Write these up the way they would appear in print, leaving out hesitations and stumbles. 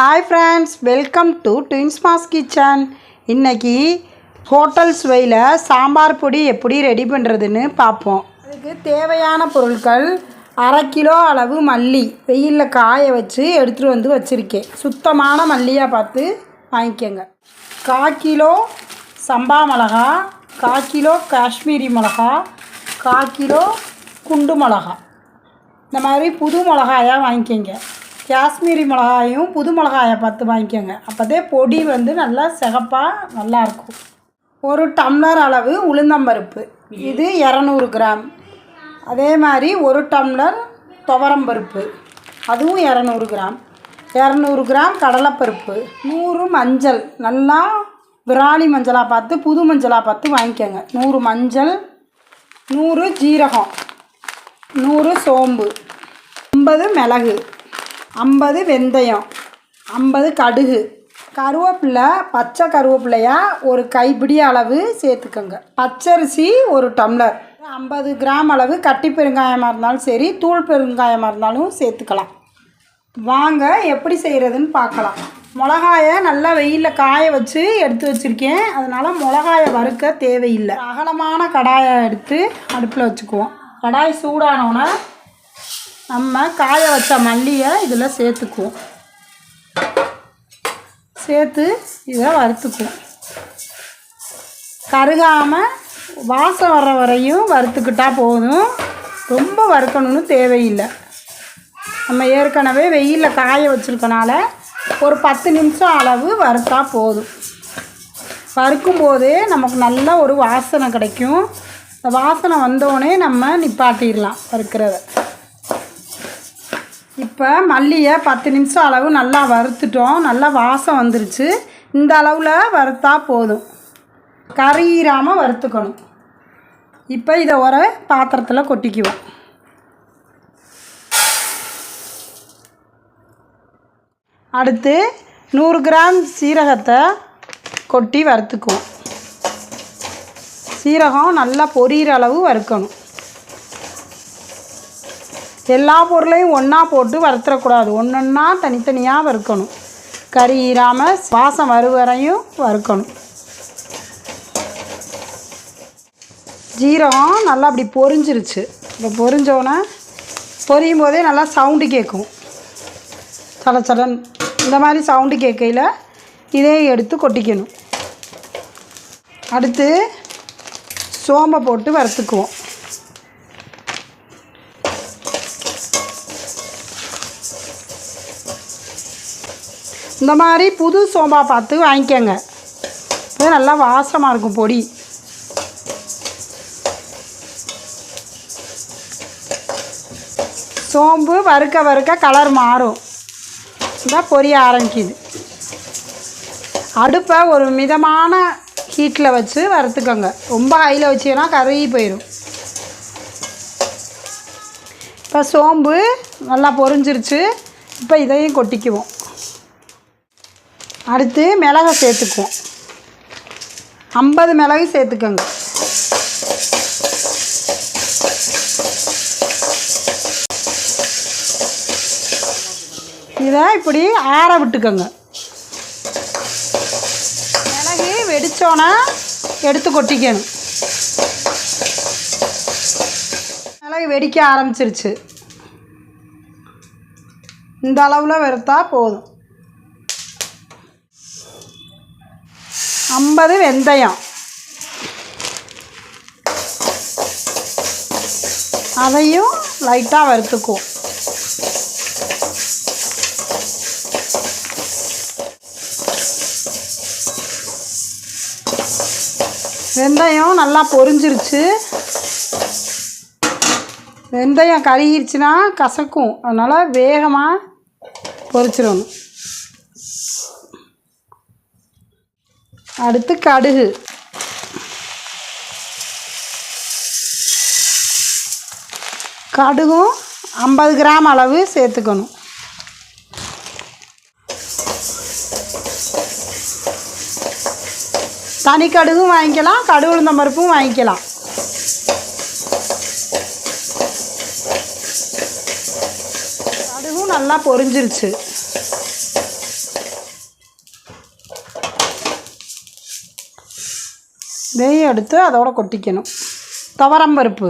Hi friends, welcome to twins mass kitchen. இன்றைக்கி hotel சுவையில் சாம்பார் பொடி எப்படி ரெடி பண்ணுறதுன்னு பார்ப்போம். அதுக்கு தேவையான பொருட்கள்: அரை கிலோ அளவு மல்லி வெயிலில் காய வச்சு எடுத்துகிட்டு வந்து வச்சுருக்கேன். சுத்தமான மல்லியாக பார்த்து வாங்கிக்கோங்க. 1/4 கிலோ சம்பா மிளகா, 1/4 கிலோ காஷ்மீரி மிளகா, 1/4 கிலோ குண்டு மிளகா. இந்த மாதிரி புது மிளகாயாக வாங்கிக்கோங்க. காஷ்மீரி மிளகாயும் புது மிளகாயை பார்த்து வாங்கிக்கோங்க. அப்போதே பொடி நல்லா சிகப்பாக நல்லாயிருக்கும். 1 டம்ளர் அளவு உளுந்தம்பருப்பு, இது 200 கிராம். அதே மாதிரி 1 டம்ளர் துவரம்பருப்பு, அதுவும் 200 கிராம். 200 கிராம் கடலைப்பருப்பு, 100 மஞ்சள், நல்லா விராலி மஞ்சளாக பார்த்து புது மஞ்சளாக பார்த்து வாங்கிக்கோங்க. 100 மஞ்சள், 100 ஜீரகம், 100 சோம்பு, 50 மிளகு, 50 வெந்தயம், 50 கடுகு, கருவேப்பிலை, பச்சை கருவேப்பிலையாக ஒரு கைப்பிடி அளவு சேர்த்துக்கோங்க. பச்சரிசி 1 டம்ளர், 50 கிராம் அளவு கட்டி பெருங்காயமாக இருந்தாலும் சரி, தூள் பெருங்காயமாக இருந்தாலும் சேர்த்துக்கலாம். வாங்க எப்படி செய்கிறதுன்னு பார்க்கலாம். மிளகாயை நல்லா வெயிலில் காய வச்சு எடுத்து வச்சுருக்கேன். அதனால் மிளகாயை வறுக்க தேவையில்லை. அகலமான கடாயை எடுத்து அடுப்பில் வச்சுக்குவோம். கடாய் சூடானோன்னே நம்ம காய வச்ச மல்லியை இதில் சேர்த்துக்குவோம். சேர்த்து இதை வறுத்துக்குவோம். கருகாமல் வாசம் வர்ற வரையும் வறுத்துக்கிட்டால் போதும். ரொம்ப வறுக்கணும்னு தேவையில்லை. நம்ம ஏற்கனவே வெயிலில் காய வச்சுருக்கனால ஒரு 10 நிமிஷம் அளவு வறுத்தா போதும். வறுக்கும்போதே நமக்கு நல்ல ஒரு வாசனை கிடைக்கும். இந்த வாசனை வந்தோடனே நம்ம நிப்பாட்டிடலாம் வறுக்கிறத. இப்போ மல்லியை 10 நிமிஷம் அளவு நல்லா வறுத்துட்டோம். நல்லா வாசம் வந்துருச்சு. இந்த அளவில் வறுத்தா போதும். கறியிராமல் வறுத்துக்கணும். இப்போ இதை ஒரு பாத்திரத்தில் கொட்டிக்குவோம். அடுத்து 100 கிராம் சீரகத்தை கொட்டி வறுத்துக்குவோம். சீரகம் நல்லா பொரியிற அளவு வறுக்கணும். எல்லா பொருளையும் ஒன்றா போட்டு வறுத்துடக்கூடாது. ஒன்றா தனித்தனியாக வறுக்கணும். கறியிராமல் வாசம் வரையும் வறுக்கணும். ஜீரகம் நல்லா அப்படி பொரிஞ்சிருச்சு. இப்போ பொரிஞ்சோன்னே பொரியும் போதே நல்லா சவுண்டு கேட்கும். சலச்சலன் இந்த மாதிரி சவுண்டு கேட்கையில் இதையும் எடுத்து கொட்டிக்கணும். அடுத்து சோம்பை போட்டு வறுத்துக்குவோம். இந்த மாதிரி புது சோம்பா பார்த்து வாங்கிக்கோங்க. இது நல்லா வாசமாக இருக்கும் பொடி. சோம்பு வறுக்க வறுக்க கலர் மாறும். இந்த பொரிய ஆரம்பிக்குது. அடுப்பை ஒரு மிதமான ஹீட்டில் வச்சு வறுத்துக்கோங்க. ரொம்ப ஹையில் வச்சிங்கன்னா கருகி போயிடும். இப்போ சோம்பு நல்லா பொரிஞ்சிருச்சு. இப்போ இதையும் கொட்டிக்குவோம். அடுத்து மிளகை சேர்த்துக்குவோம். 50 மிளகு சேர்த்துக்கோங்க. இதை இப்படி ஆற விட்டுக்கோங்க. மிளகு வெடித்தோன்னே எடுத்து கொட்டிக்கணும். மிளகு வெடிக்க ஆரம்பிச்சிருச்சு. இந்த அளவில் வறுத்தா போதும். 50 வெந்தயம், அதையும் லைட்டாக வறுத்துக்குவோம். வெந்தயம் நல்லா பொரிஞ்சிருச்சு. வெந்தயம் கருகிருச்சுன்னா கசக்கும். அதனால் வேகமாக பொரிச்சிடணும். அடுத்து கடுகு, கடுகும் 50 கிராம் அளவு சேர்த்துக்கணும். தனி கடுகும் வாங்கிக்கலாம், கடுகு உளுந்தம் பருப்பும் வாங்கிக்கலாம். கடுகும் நல்லா பொரிஞ்சிருச்சு. இதையும் எடுத்து அதோட கொட்டிக்கணும். துவரம்பருப்பு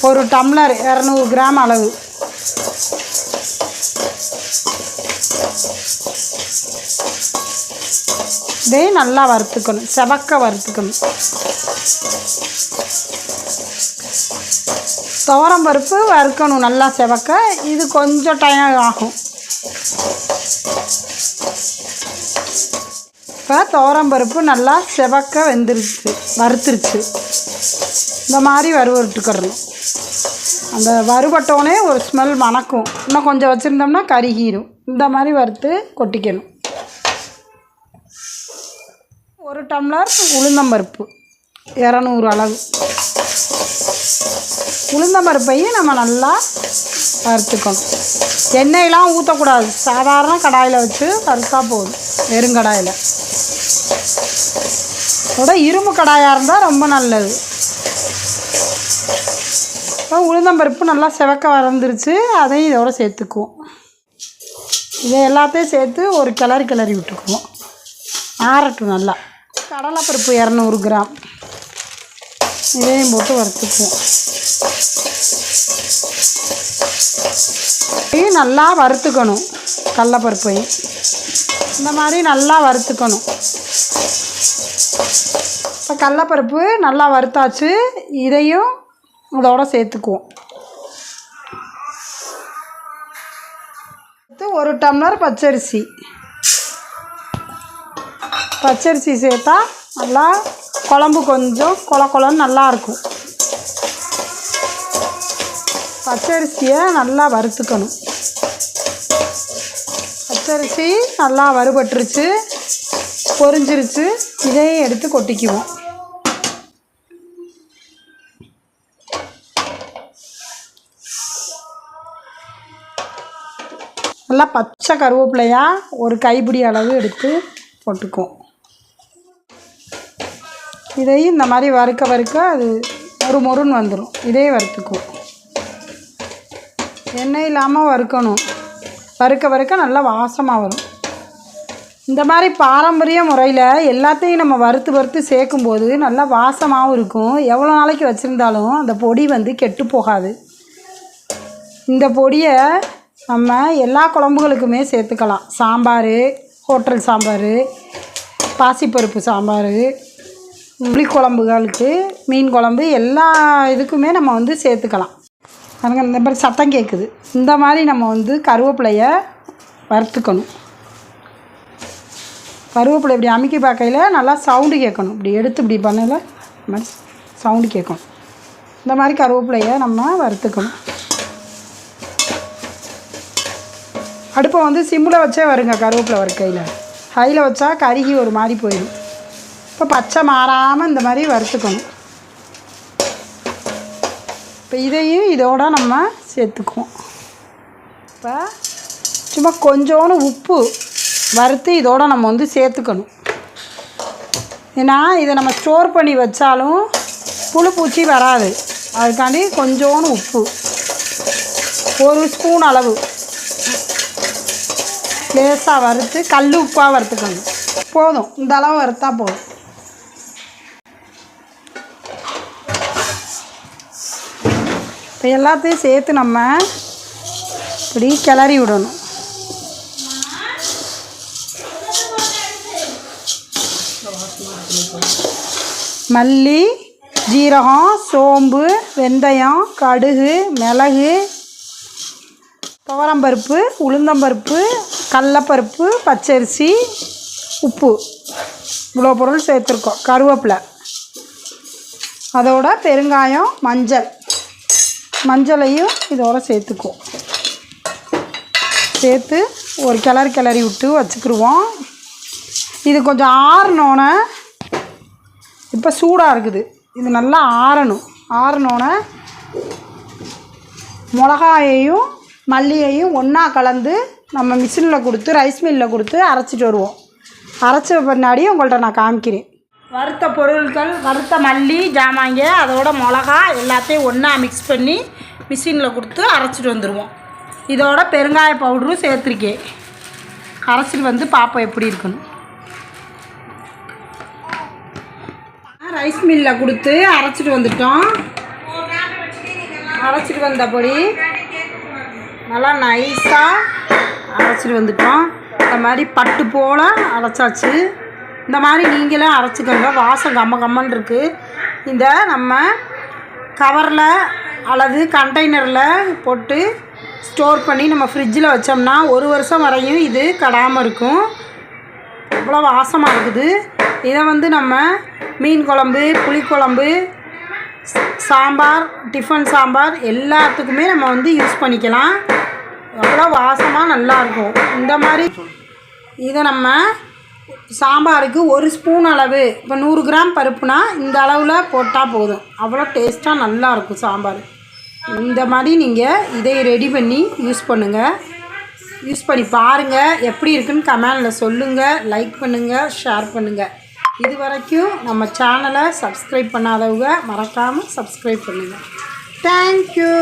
1 டம்ளர் 200 கிராம் அளவு. இதையும் நல்லா வறுத்துக்கணும், செவக்க வறுத்துக்கணும். துவரம்பருப்பு வறுக்கணும் நல்லா செவக்க. இது கொஞ்சம் டைம் ஆகும். இப்போ துவரம்பருப்பு நல்லா செவக்க வெந்துருச்சு, வறுத்துருச்சு. இந்த மாதிரி வறுவட்டுக்கிறணும். அந்த வறுபட்டோடனே ஒரு ஸ்மெல் மணக்கும். இன்னும் கொஞ்சம் வச்சுருந்தோம்னா கருகிரும். இந்த மாதிரி வறுத்து கொட்டிக்கணும். 1 டம்ளர் உளுந்தம்பருப்பு 200 அளவு. உளுந்தம்பருப்பையும் நம்ம நல்லா வறுத்துக்கணும். எண்ணெயெலாம் ஊற்றக்கூடாது, சாதாரண கடாயில் வச்சு வறுத்தா போதும். வெறுங்கடாயில். அதோட இரும்பு கடாயாக இருந்தால் ரொம்ப நல்லது. இப்போ உளுந்தம்பருப்பு நல்லா செவக்க வறந்துருச்சு. அதையும் இதோட சேர்த்துக்குவோம். இதை எல்லாத்தையும் சேர்த்து ஒரு கிளறி விட்டுக்குவோம். ஆறட்டும் நல்லா. கடலைப்பருப்பு 200 கிராம். இதையும் போட்டு வறுத்துக்குவோம். இதையும் நல்லா வறுத்துக்கணும். கடலைப்பருப்பையும் இந்த மாதிரி நல்லா வறுத்துக்கணும். இப்போ கடலைப்பருப்பு நல்லா வறுத்தாச்சு. இதையும் இதோட சேர்த்துக்குவோம். 1 டம்ளர் பச்சரிசி. பச்சரிசி சேர்த்தா நல்லா குழம்பு கொஞ்சம் கொலன்னு நல்லாயிருக்கும். பச்சரிசியை நல்லா வறுத்துக்கணும். பச்சரிசி நல்லா வறுபட்டுருச்சு, பொரிஞ்சிருச்சு. இதையும் எடுத்து கொட்டிக்குவோம். நல்லா பச்சை கருவேப்பிலையாக ஒரு கைப்பிடி அளவு எடுத்து போட்டுக்குவோம். இதையும் இந்த மாதிரி வறுக்க அது மொறுன்னு வந்துடும். இதையும் வறுத்துக்குவோம். எண்ணெய் இல்லாமல் வறுக்கணும். வறுக்க நல்லா வாசமாக வரும். இந்த மாதிரி பாரம்பரிய முறையில் எல்லாத்தையும் நம்ம வறுத்து சேர்க்கும்போது நல்லா வாசமாகவும் இருக்கும். எவ்வளோ நாளைக்கு வச்சுருந்தாலும் அந்த பொடி கெட்டு போகாது. இந்த பொடியை நம்ம எல்லா குழம்புகளுக்குமே சேர்த்துக்கலாம். சாம்பார், ஹோட்டல் சாம்பார், பாசிப்பருப்பு சாம்பார், புளிக்குழம்புகளுக்கு, மீன் குழம்பு, எல்லா இதுக்குமே நம்ம சேர்த்துக்கலாம். பாருங்க, இந்த மாதிரி சத்தம் கேட்குது. இந்த மாதிரி நம்ம கருவேப்பிலையை வறுத்துக்கணும். கருவேப்பிலை இப்படி அமுக்கி பார்க்கையில் நல்லா சவுண்டு கேட்கணும். இப்படி எடுத்து இப்படி பண்ணல இந்த மாதிரி சவுண்டு கேட்கணும். இந்த மாதிரி கருவேப்பிலையை நம்ம வறுத்துக்கணும். அடுப்பை சிம்மில் வச்சே வருங்க. கருவேப்பிலை வறுக்கையில் ஹையில் வச்சா கருகி ஒரு மாதிரி போயிடும். இப்போ பச்சை மாறாமல் இந்த மாதிரி வறுத்துக்கணும். இப்போ இதையும் இதோட நம்ம சேர்த்துக்குவோம். இப்போ சும்மா கொஞ்சோன்னு உப்பு வறுத்து இதோட நம்ம சேர்த்துக்கணும். ஏன்னா இதை நம்ம ஸ்டோர் பண்ணி வச்சாலும் புழு பூச்சி வராது. அதுக்காண்டி கொஞ்சோன்னு உப்பு, 1 ஸ்பூன் அளவு லேசாக வறுத்து கல் உப்பாக வறுத்துக்கணும். போதும், இந்த அளவு வறுத்தா போதும். இப்போ எல்லாத்தையும் சேர்த்து நம்ம இப்படி கிளறி விடணும். மல்லி, ஜீரகம், சோம்பு, வெந்தயம், கடுகு, மிளகு, துவரம்பருப்பு, உளுந்தம்பருப்பு, கடலப்பருப்பு, பச்சரிசி, உப்பு, இவ்வளோ பொருள் சேர்த்துருக்கோம். கருவேப்பிலை, அதோட பெருங்காயம், மஞ்சளையும் இதோட சேர்த்துக்குவோம். சேர்த்து ஒரு கிளறி விட்டு வச்சுக்கிடுவோம். இது கொஞ்சம் ஆறணுன்னு, இப்போ சூடாக இருக்குது, இது நல்லா ஆறணுன்னு மிளகாயையும் மல்லியையும் ஒன்றா கலந்து நம்ம மிஷினில் கொடுத்து, ரைஸ் மில்லில் கொடுத்து அரைச்சிட்டு வருவோம். அரைச்ச பின்னாடி உங்கள்கிட்ட நான் காமிக்கிறேன். வறுத்த பொருட்கள், வறுத்த மல்லி ஜாமாங்க, அதோட மிளகா எல்லாத்தையும் ஒன்றா மிக்ஸ் பண்ணி மிஷினில் கொடுத்து அரைச்சிட்டு வந்துடுவோம். இதோட பெருங்காய பவுடரும் சேர்த்துருக்கேன். அரைச்சிட்டு பார்ப்போம் எப்படி இருக்குன்னு. ரைஸ் மில்லில் கொடுத்து அரைச்சிட்டு வந்துட்டோம். அரைச்சிட்டு வந்த பொடி நல்லா நைஸாக அரைச்சிட்டு வந்துட்டோம். இந்த மாதிரி பட்டு போல் அரைச்சாச்சு. இந்த மாதிரி நீங்களே அரைச்சிக்கோங்க. வாசம் கம்மன்னு இருக்குது. இந்த நம்ம கவரில் அல்லது கண்டெய்னரில் போட்டு ஸ்டோர் பண்ணி நம்ம ஃப்ரிட்ஜில் வச்சோம்னா 1 வருஷம் வரையும் இது கெடாமல் இருக்கும். அவ்வளோ வாசமாக இருக்குது. இதை வந்து நம்ம மீன் குழம்பு, புளிக்குழம்பு, சாம்பார், டிஃபன் சாம்பார் எல்லாத்துக்குமே நம்ம வந்து யூஸ் பண்ணிக்கலாம். அவ்வளோ வாசமாக நல்லாயிருக்கும். இந்த மாதிரி இதை நம்ம சாம்பாருக்கு 1 ஸ்பூன் அளவு, இப்போ 100 கிராம் பருப்புனா இந்த அளவில் போட்டால் போதும். அவ்வளோ டேஸ்ட்டாக நல்லாயிருக்கும் சாம்பார். இந்த மாதிரி நீங்கள் இதை ரெடி பண்ணி யூஸ் பண்ணுங்கள். யூஸ் பண்ணி பாருங்கள். எப்படி இருக்குன்னு கமெண்டில் சொல்லுங்கள். லைக் பண்ணுங்கள், ஷேர் பண்ணுங்கள். இது வரைக்கும் நம்ம சேனலை சப்ஸ்கிரைப் பண்ணாதவங்க மறக்காமல் சப்ஸ்கிரைப் பண்ணுங்கள். தேங்க்யூ.